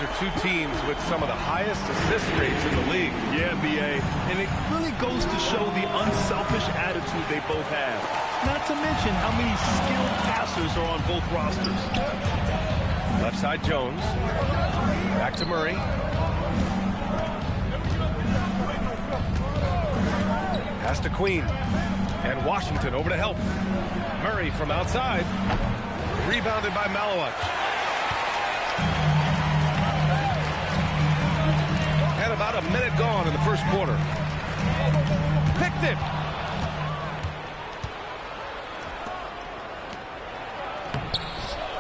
are two teams with some of the highest assist rates in the league. Yeah, B.A. And it really goes to show the unselfish attitude they both have. Not to mention how many skilled passers are on both rosters. Left side Jones. Back to Murray. Pass to Queen. And Washington over to help. Murray from outside. Rebounded by Malowich. And about a minute gone in the first quarter. Picked it.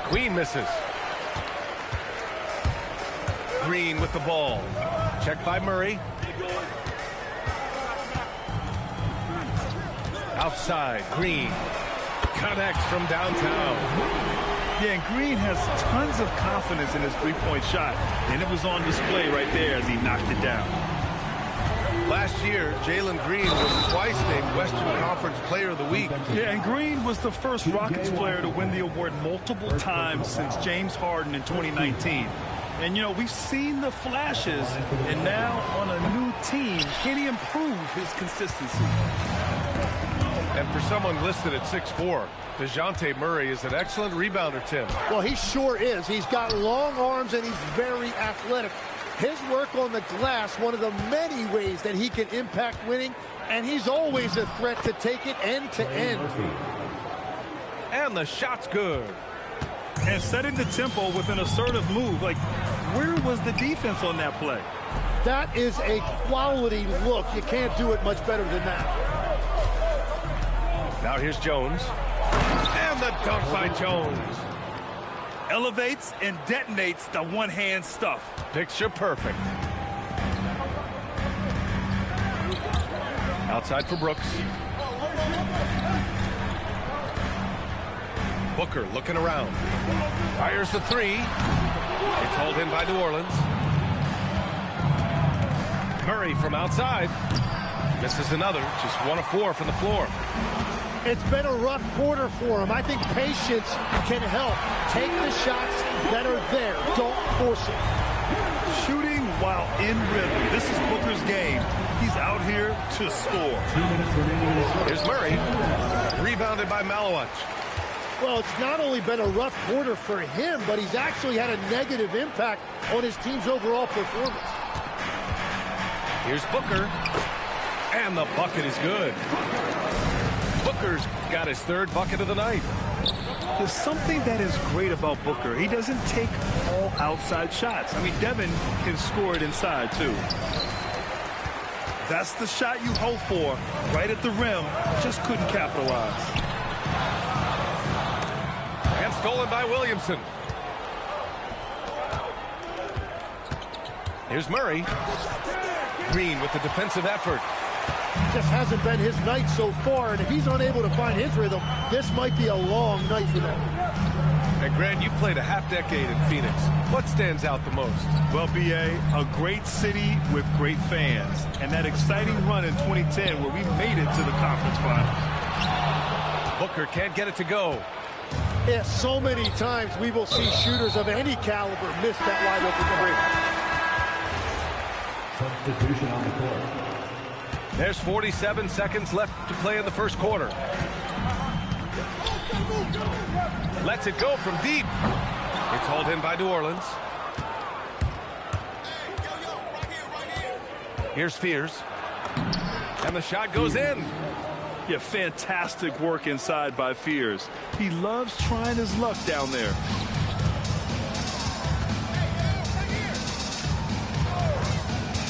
Queen misses. Green with the ball. Checked by Murray. Outside, Green connects from downtown. Yeah, and Green has tons of confidence in his three-point shot, and it was on display right there as he knocked it down. Last year, Jalen Green was twice named Western Conference Player of the Week. Yeah, and Green was the first Rockets player to win the award multiple times since James Harden in 2019. And, you know, we've seen the flashes, and now on a new team, can he improve his consistency? And for someone listed at 6'4", DeJounte Murray is an excellent rebounder, Tim. Well, he sure is. He's got long arms, and he's very athletic. His work on the glass, one of the many ways that he can impact winning, and he's always a threat to take it end to end. And the shot's good. And setting the tempo with an assertive move. Like, where was the defense on that play? That is a quality look. You can't do it much better than that. Now here's Jones. And the dunk by Jones. Elevates and detonates the one-hand stuff. Picture perfect. Outside for Brooks. Booker looking around. Fires the three. It's hauled in by New Orleans. Murray from outside. Misses another. Just 1 of 4 from the floor. It's been a rough quarter for him. I think patience can help. Take the shots that are there. Don't force it. Shooting while in rhythm. This is Booker's game. He's out here to score. Here's Murray. Rebounded by Malowich. Well, it's not only been a rough quarter for him, but he's actually had a negative impact on his team's overall performance. Here's Booker. And the bucket is good. Booker's got his third bucket of the night. There's something that is great about Booker. He doesn't take all outside shots. I mean, Devin can score it inside, too. That's the shot you hope for. Right at the rim. Just couldn't capitalize. And stolen by Williamson. Here's Murray. Green with the defensive effort. Just hasn't been his night so far, and if he's unable to find his rhythm, this might be a long night for them. And Grant, you played a half-decade in Phoenix. What stands out the most? Well, B.A., a great city with great fans, and that exciting run in 2010 where we made it to the conference finals. Booker can't get it to go. Yeah, so many times we will see shooters of any caliber miss that wide open three. Substitution on the court. There's 47 seconds left to play in the first quarter. Lets it go from deep. It's hauled in by New Orleans. Here's Fears. And the shot goes in. Yeah, fantastic work inside by Fears. He loves trying his luck down there.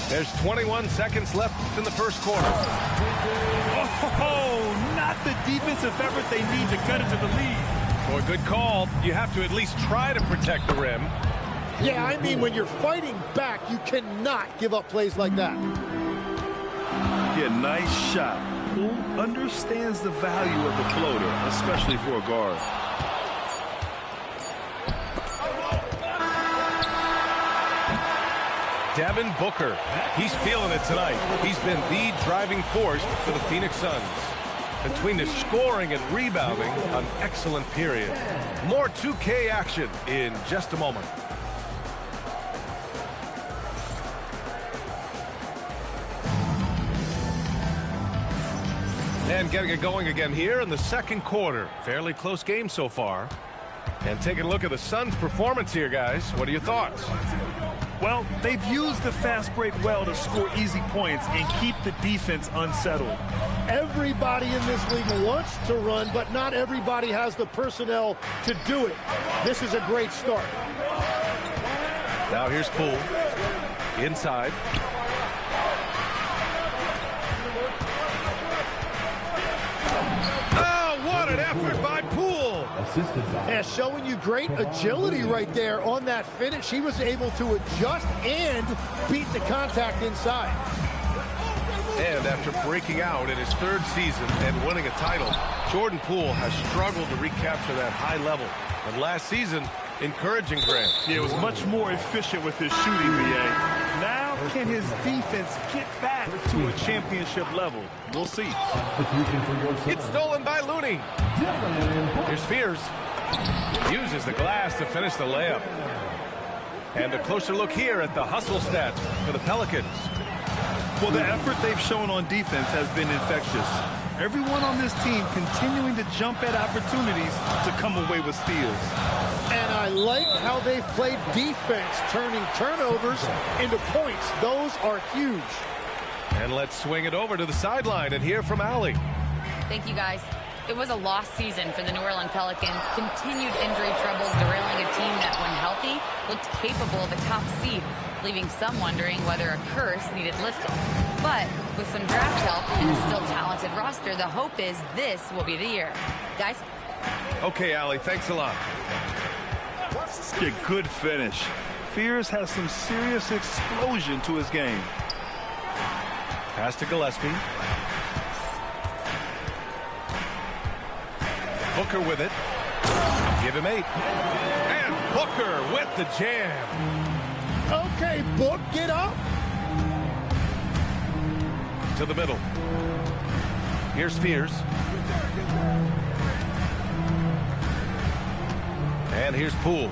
There's 21 seconds left in the first quarter. Oh, not the defensive effort they need to cut into the lead. Boy, good call. You have to at least try to protect the rim. Yeah, I mean, when you're fighting back, you cannot give up plays like that. Yeah, nice shot. Who understands the value of the floater, especially for a guard? Devin Booker, he's feeling it tonight. He's been the driving force for the Phoenix Suns. Between the scoring and rebounding, an excellent period. More 2K action in just a moment. And getting it going again here in the second quarter. Fairly close game so far. And taking a look at the Suns' performance here, guys. What are your thoughts? Well, they've used the fast break well to score easy points and keep the defense unsettled. Everybody in this league wants to run, but not everybody has the personnel to do it. This is a great start. Now here's Poole. Inside. Oh, what an effort by Poole. Yeah, showing you great agility right there on that finish. He was able to adjust and beat the contact inside. And after breaking out in his third season and winning a title, Jordan Poole has struggled to recapture that high level. And last season, encouraging Grant. Yeah, it was much more efficient with his shooting, BA. Now, can his defense get back to a championship level? We'll see. It's stolen by Looney. Here's Spears. Uses the glass to finish the layup. And a closer look here at the hustle stats for the Pelicans. Well, the effort they've shown on defense has been infectious. Everyone on this team continuing to jump at opportunities to come away with steals. And I like how they've played defense, turning turnovers into points. Those are huge. And let's swing it over to the sideline and hear from Allie. Thank you, guys. It was a lost season for the New Orleans Pelicans. Continued injury troubles derailing a team that, when healthy, looked capable of a top seed, leaving some wondering whether a curse needed lifting. But with some draft help and a still talented roster, the hope is this will be the year. Guys? Okay, Allie, thanks a lot. Yeah, good finish. Fears has some serious explosion to his game. Pass to Gillespie. Booker with it. Give him 8. And Booker with the jam. Okay, Book, get up. To the middle. Here's Spears. And here's Poole.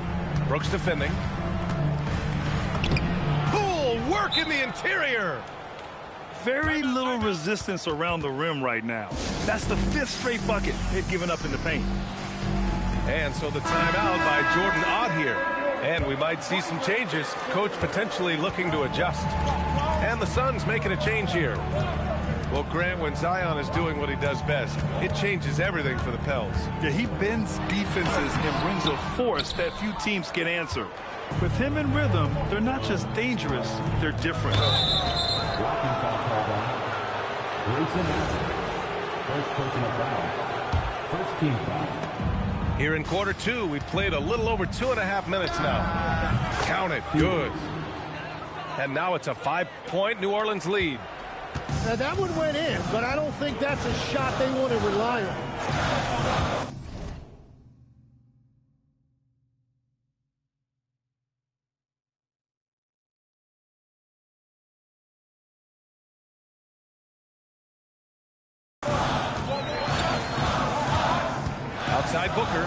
Brooks defending. Poole working the interior. Very little resistance around the rim right now. That's the 5th straight bucket they've given up in the paint. And so the timeout by Jordan Ott here. And we might see some changes. Coach potentially looking to adjust. And the Suns making a change here. Well, Grant, when Zion is doing what he does best, it changes everything for the Pels. Yeah, he bends defenses and brings a force that few teams can answer. With him in rhythm, they're not just dangerous, they're different. Here in quarter 2, we played a little over 2.5 minutes now. Count it. Good. And now it's a 5-point New Orleans lead. Now that one went in, but I don't think that's a shot they want to rely on. Outside Booker.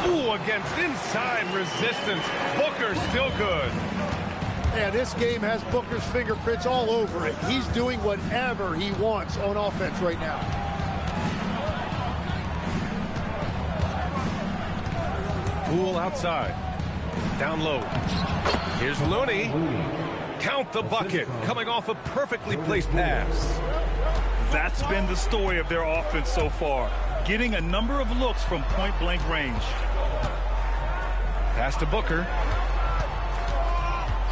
Ooh, against inside resistance. Booker still good. Yeah, this game has Booker's fingerprints all over it. He's doing whatever he wants on offense right now. Poole outside. Down low. Here's Looney. Count the bucket. Coming off a perfectly placed pass. That's been the story of their offense so far. Getting a number of looks from point-blank range. Pass to Booker.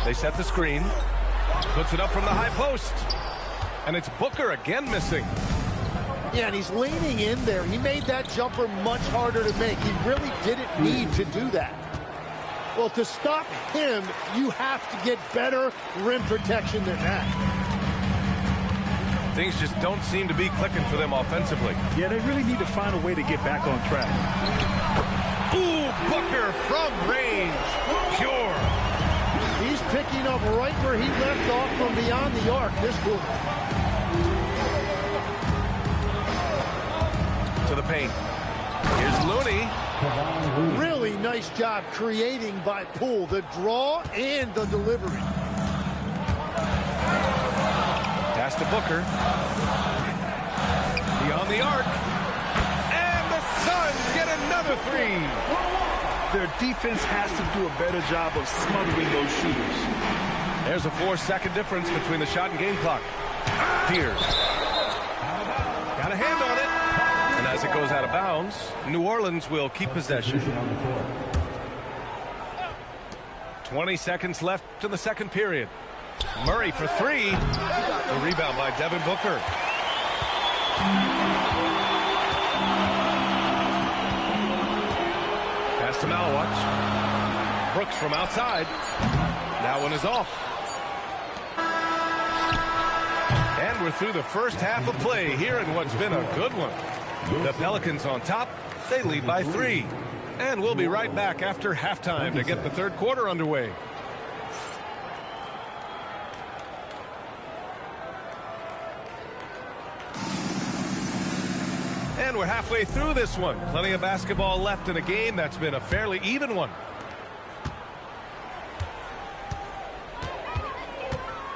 They set the screen. Puts it up from the high post. And it's Booker again missing. Yeah, and he's leaning in there. He made that jumper much harder to make. He really didn't need to do that. Well, to stop him, you have to get better rim protection than that. Things just don't seem to be clicking for them offensively. Yeah, they really need to find a way to get back on track. Ooh, Booker from range. Pure. He's picking up right where he left off from beyond the arc this quarter. To the paint. Here's Looney. Really nice job creating by Poole. The draw and the delivery. pass to Booker. Beyond the arc. And the Suns get another three. Their defense has to do a better job of smothering those shooters. There's a 4-second difference between the shot and game clock. Pierce. Got a hand on it. And as it goes out of bounds, New Orleans will keep possession. 20 seconds left in the second period. Murray for three. The rebound by Devin Booker. Pass to Malawatch. Brooks from outside. That one is off. And we're through the first half of play here in what's been a good one. The Pelicans on top. They lead by 3. And we'll be right back after halftime to get the third quarter underway. And we're halfway through this one. Plenty of basketball left in a game that's been a fairly even one.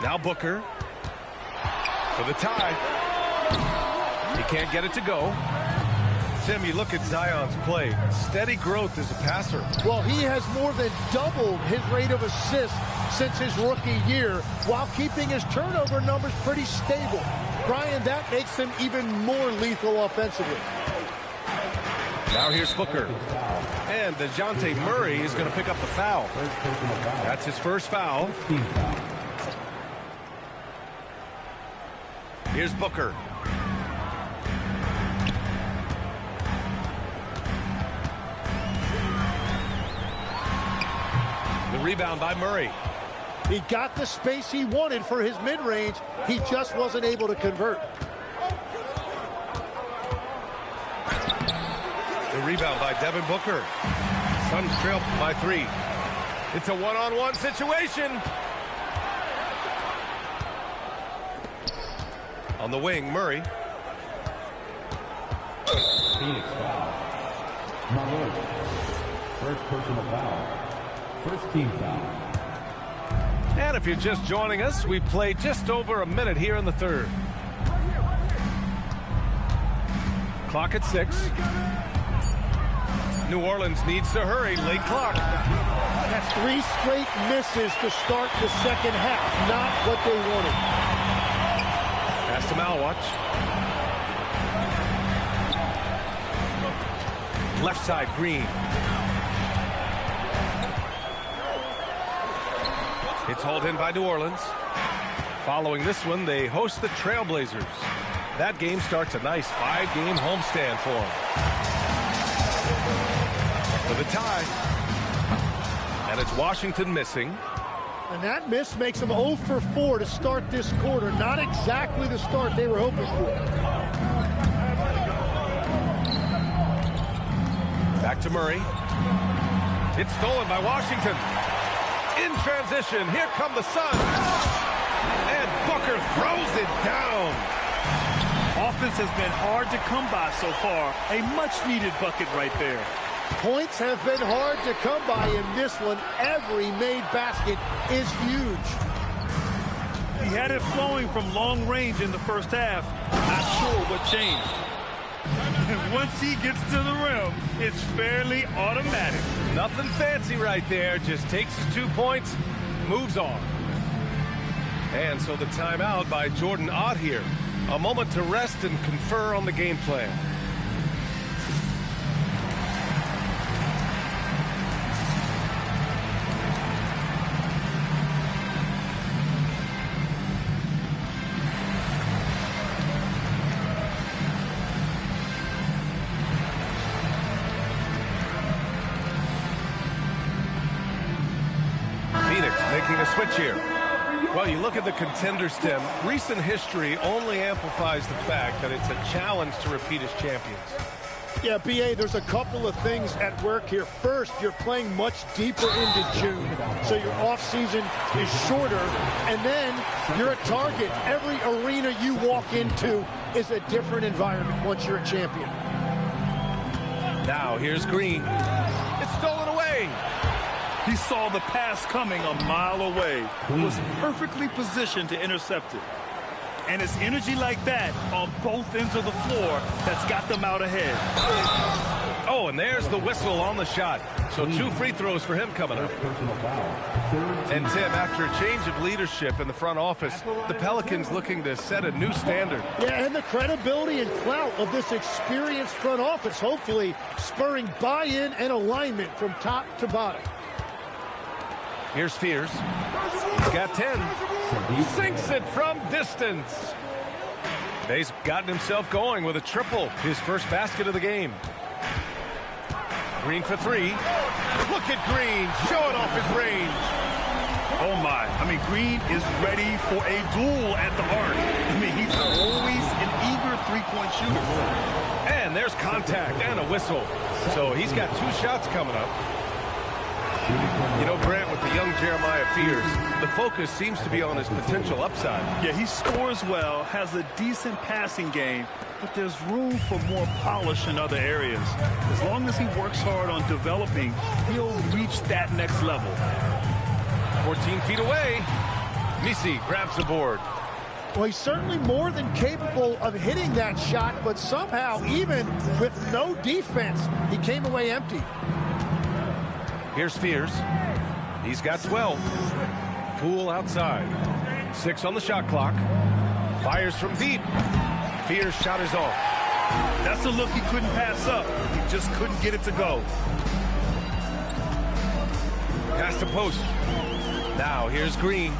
Now Booker for the tie. He can't get it to go. Tim, you look at Zion's play. Steady growth as a passer. Well, he has more than doubled his rate of assists since his rookie year while keeping his turnover numbers pretty stable. Brian, that makes him even more lethal offensively. Now here's Booker. And DeJounte Murray is going to pick up the foul. That's his first foul. Here's Booker. The rebound by Murray. He got the space he wanted for his mid-range. He just wasn't able to convert. The rebound by Devin Booker. Suns trail by 3. It's a one-on-one situation. On the wing, Murray. Phoenix foul. Marlowe. First personal foul. First team foul. And if you're just joining us, we play just over a minute here in the third. Clock at 6. New Orleans needs to hurry. Late clock. That's 3 straight misses to start the second half. Not what they wanted. Pass to Malawatch. Left side, Green. It's hauled in by New Orleans. Following this one, they host the Trailblazers. That game starts a nice 5-game homestand for them. For the tie. And it's Washington missing. And that miss makes them 0 for 4 to start this quarter. Not exactly the start they were hoping for. Back to Murray. It's stolen by Washington. In transition, here come the Suns. And Booker throws it down. Offense has been hard to come by so far. A much-needed bucket right there. Points have been hard to come by in this one. Every made basket is huge. He had it flowing from long range in the first half. Not sure what changed. And once he gets to the rim, it's fairly automatic. Nothing fancy right there. Just takes his 2 points, moves on. And so the timeout by Jordan Ott here. A moment to rest and confer on the game plan. Making a switch here. Well, you look at the contenders, Tim. Recent history only amplifies the fact that it's a challenge to repeat as champions. Yeah, B.A., there's a couple of things at work here. First, you're playing much deeper into June, so your offseason is shorter. And then you're a target. Every arena you walk into is a different environment once you're a champion. Now, here's Green. It's stolen away. He saw the pass coming a mile away. Was perfectly positioned to intercept it. And it's energy like that on both ends of the floor that's got them out ahead. Oh, and there's the whistle on the shot. So 2 free throws for him coming up. And Tim, after a change of leadership in the front office, the Pelicans looking to set a new standard. Yeah, and the credibility and clout of this experienced front office, hopefully spurring buy-in and alignment from top to bottom. Here's Fears. He's got 10. Sinks it from distance. He's gotten himself going with a triple. His first basket of the game. Green for 3. Look at Green showing off his range. Oh, my. I mean, Green is ready for a duel at the arc. I mean, he's always an eager three-point shooter. And there's contact and a whistle. So he's got 2 shots coming up. You know, Grant, with the young Jeremiah Fears, the focus seems to be on his potential upside. Yeah, he scores well, has a decent passing game, but there's room for more polish in other areas. As long as he works hard on developing, he'll reach that next level. 14 feet away. Misi grabs the board. Well, he's certainly more than capable of hitting that shot, but somehow, even with no defense, he came away empty. Here's Fears. He's got 12. Poole outside. 6 on the shot clock. Fires from deep. Fears' shot is off. That's a look he couldn't pass up. He just couldn't get it to go. Pass to post. Now here's Green.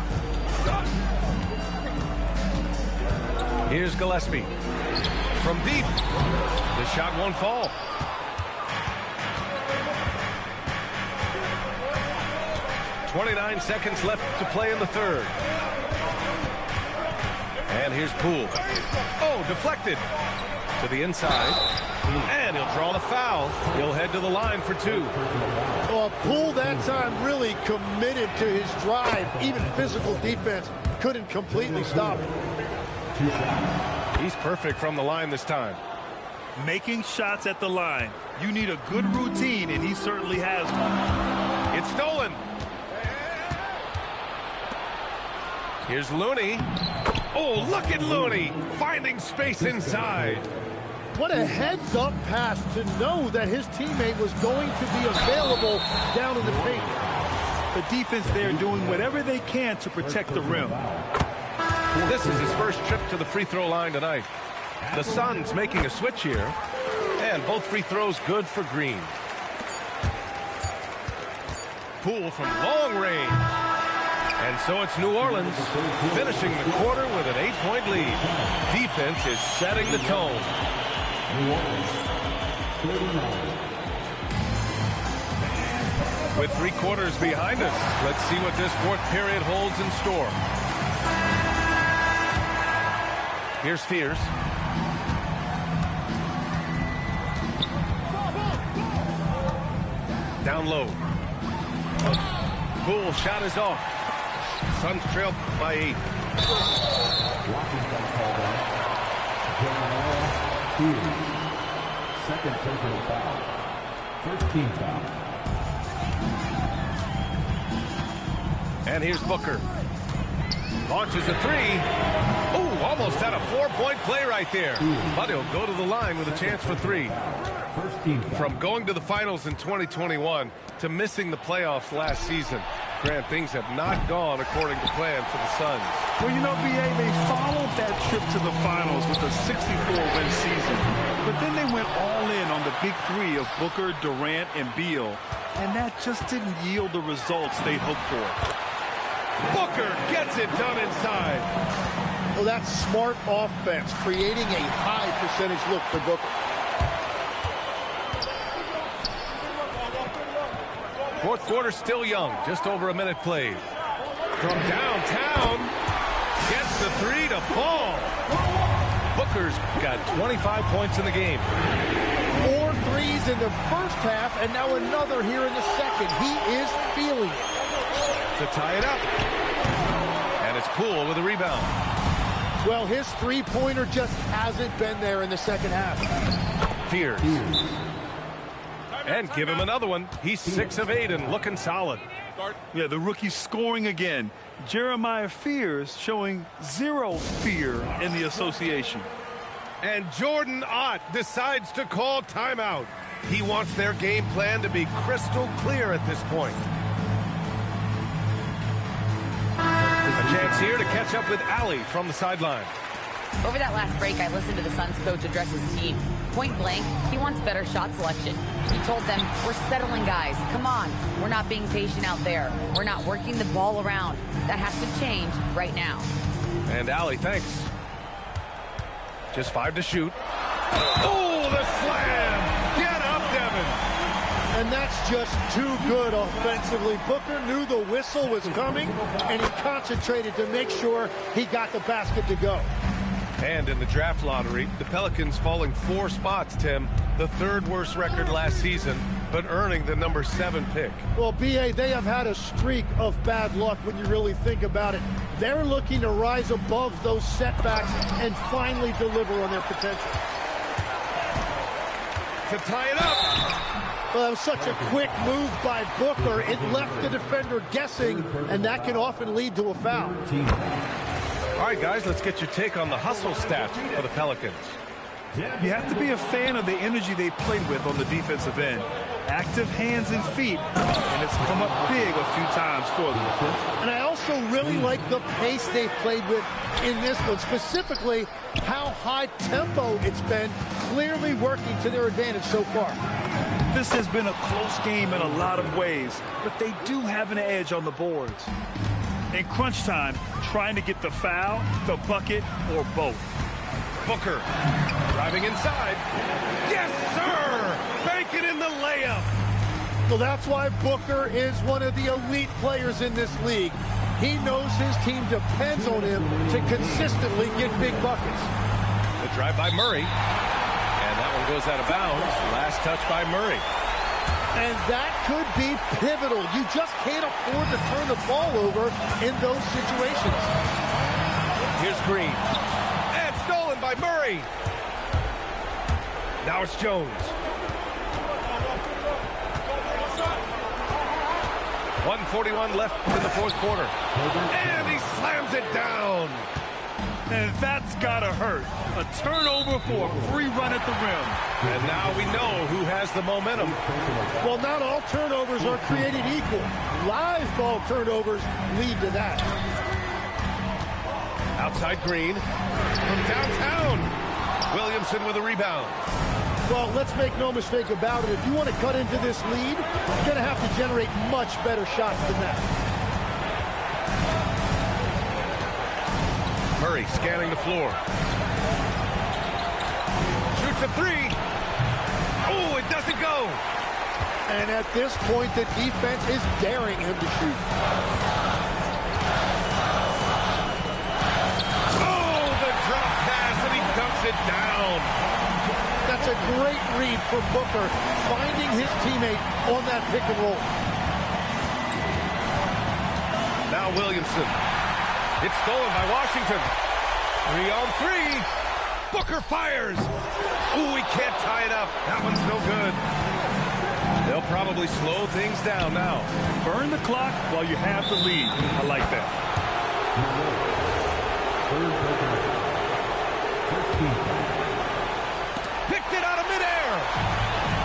Here's Gillespie. From deep. The shot won't fall. .29 seconds left to play in the third. And here's Poole. Oh, deflected. To the inside. And he'll draw the foul. He'll head to the line for 2. Well, Poole that time really committed to his drive. Even physical defense couldn't completely stop him. He's perfect from the line this time. Making shots at the line. You need a good routine, and he certainly has one. It's stolen. Here's Looney. Oh, look at Looney finding space inside. What a heads-up pass to know that his teammate was going to be available down in the paint. The defense there doing whatever they can to protect the rim. This is his first trip to the free throw line tonight. The Suns making a switch here. And both free throws good for Green. Poole from long range. And so it's New Orleans finishing the quarter with an 8-point lead. Defense is setting the tone. With 3 quarters behind us, let's see what this 4th period holds in store. Here's Fears. Down low. Poole shot is off. Suns trail by 8. Second personal foul. First team foul. And here's Booker. Launches a 3. Oh, almost had a 4-point play right there. But he'll go to the line with a chance for 3. First team foul. From going to the finals in 2021 to missing the playoffs last season, Grant, things have not gone according to plan for the Suns. Well, you know, B.A., they followed that trip to the finals with a 64-win season. But then they went all in on the big 3 of Booker, Durant, and Beal. And that just didn't yield the results they hoped for. Booker gets it done inside. Well, that's smart offense, creating a high percentage look for Booker. Fourth quarter still young, just over a minute played. From downtown, gets the 3 to fall. Booker's got 25 points in the game. 4 threes in the first half, and now another here in the second. He is feeling it. To tie it up. And it's Poole with a rebound. Well, his three-pointer just hasn't been there in the second half. Fears. And give him another one. He's 6 of 8 and looking solid. Yeah, the rookie scoring again. Jeremiah Fears showing zero fear in the association. And Jordan Ott decides to call timeout. He wants their game plan to be crystal clear at this point. A chance here to catch up with Allie from the sideline. Over that last break, I listened to the Suns coach address his team. Point blank, he wants better shot selection. He told them, we're settling guys. Come on. We're not being patient out there. We're not working the ball around. That has to change right now. And Allie, thanks. Just 5 to shoot. Oh, the slam! Get up, Devin! And that's just too good offensively. Booker knew the whistle was coming, and he concentrated to make sure he got the basket to go. And in the draft lottery, the Pelicans falling 4 spots, Tim. The 3rd worst record last season, but earning the number 7 pick. Well, B.A., they have had a streak of bad luck when you really think about it. They're looking to rise above those setbacks and finally deliver on their potential. To tie it up. Well, that was such a quick move by Booker. It left the defender guessing, and that can often lead to a foul. All right, guys, let's get your take on the hustle stats for the Pelicans. You have to be a fan of the energy they played with on the defensive end. Active hands and feet, and it's come up big a few times for them. And I also really like the pace they've played with in this one, specifically how high tempo it's been, clearly working to their advantage so far. This has been a close game in a lot of ways, but they do have an edge on the boards. In crunch time, trying to get the foul, the bucket, or both. Booker driving inside. Yes, sir! Banking in the layup. Well, that's why Booker is one of the elite players in this league. He knows his team depends on him to consistently get big buckets. The drive by Murray. And that one goes out of bounds. Last touch by Murray. And that could be pivotal. You just can't afford to turn the ball over in those situations. Here's Green. And stolen by Murray. Now it's Jones. 1:41 left in the 4th quarter. And he slams it down. And that's gotta hurt. A turnover for a free run at the rim. And now we know who has the momentum. Well, not all turnovers are created equal. Live ball turnovers lead to that. Outside Green. From downtown. Williamson with a rebound. Well, let's make no mistake about it. If you want to cut into this lead, you're going to have to generate much better shots than that. Murray scanning the floor. Shoots a 3. Oh, it doesn't go. And at this point, the defense is daring him to shoot. Oh, the drop pass, and he dunks it down. That's a great read from Booker, finding his teammate on that pick and roll. Now Williamson. It's stolen by Washington. 3-on-3. Booker fires. Ooh, he can't tie it up. That one's no good. They'll probably slow things down now. Burn the clock while you have the lead. I like that. Picked it out of midair.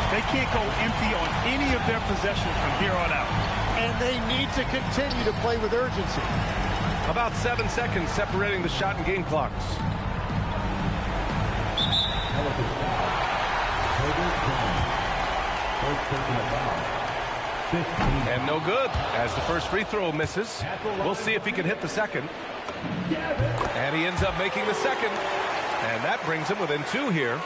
They can't go empty on any of their possessions from here on out. And they need to continue to play with urgency. About 7 seconds separating the shot and game clocks. And no good as the first free throw misses. We'll see if he can hit the second. And he ends up making the second. And that brings him within 2 here.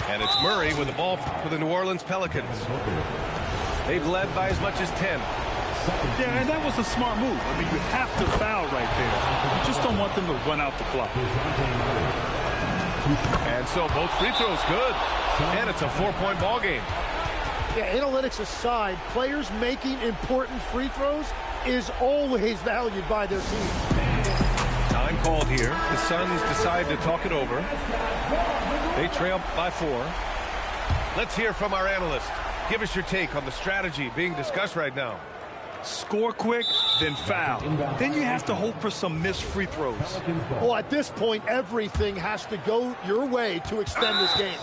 And it's Murray with the ball for the New Orleans Pelicans. They've led by as much as 10. Yeah, and that was a smart move. I mean, you have to foul right there. You just don't want them to run out the clock. And so both free throws good. And it's a 4-point ball game. Yeah, analytics aside, players making important free throws is always valued by their team. Time called here. The Suns decide to talk it over. They trail by 4. Let's hear from our analyst. Give us your take on the strategy being discussed right now. Score quick, then foul. Then you have to hope for some missed free throws. Well, at this point, everything has to go your way to extend this game.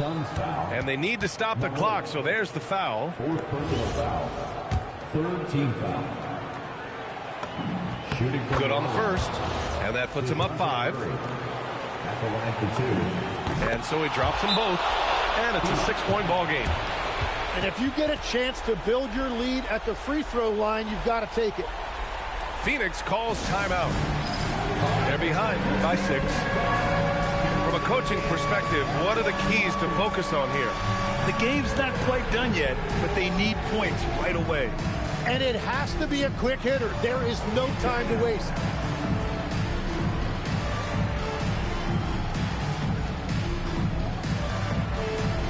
And they need to stop the clock, so there's the foul. Fourth personal foul. Third team foul. Shooting Good on the first, and that puts him up 5. at the line for 2. And so he drops them both, and it's a 6-point ball game. And if you get a chance to build your lead at the free throw line, you've got to take it. Phoenix calls timeout. They're behind by 6. From a coaching perspective, what are the keys to focus on here? The game's not quite done yet, but they need points right away. And it has to be a quick hitter. There is no time to waste.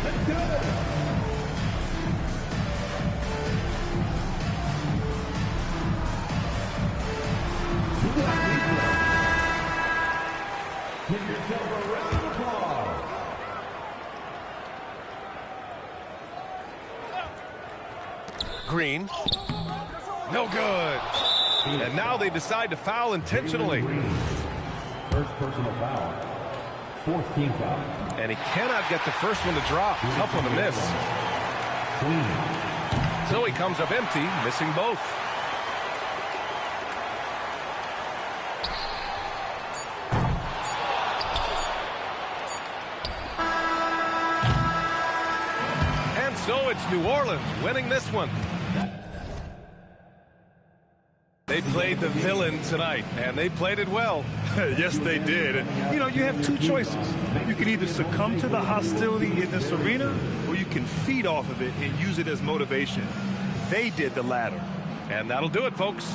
Let's go! Give yourself a round of applause. Green. No good. And now they decide to foul intentionally. First personal foul. Fourth team foul. And he cannot get the first one to drop. Tough one to miss. Clean. So he comes up empty, missing both. And so it's New Orleans winning this one. They played the villain tonight, and they played it well. Yes, they did. And, you have two choices. You can either succumb to the hostility in this arena, or you can feed off of it and use it as motivation. They did the latter. And that'll do it, folks.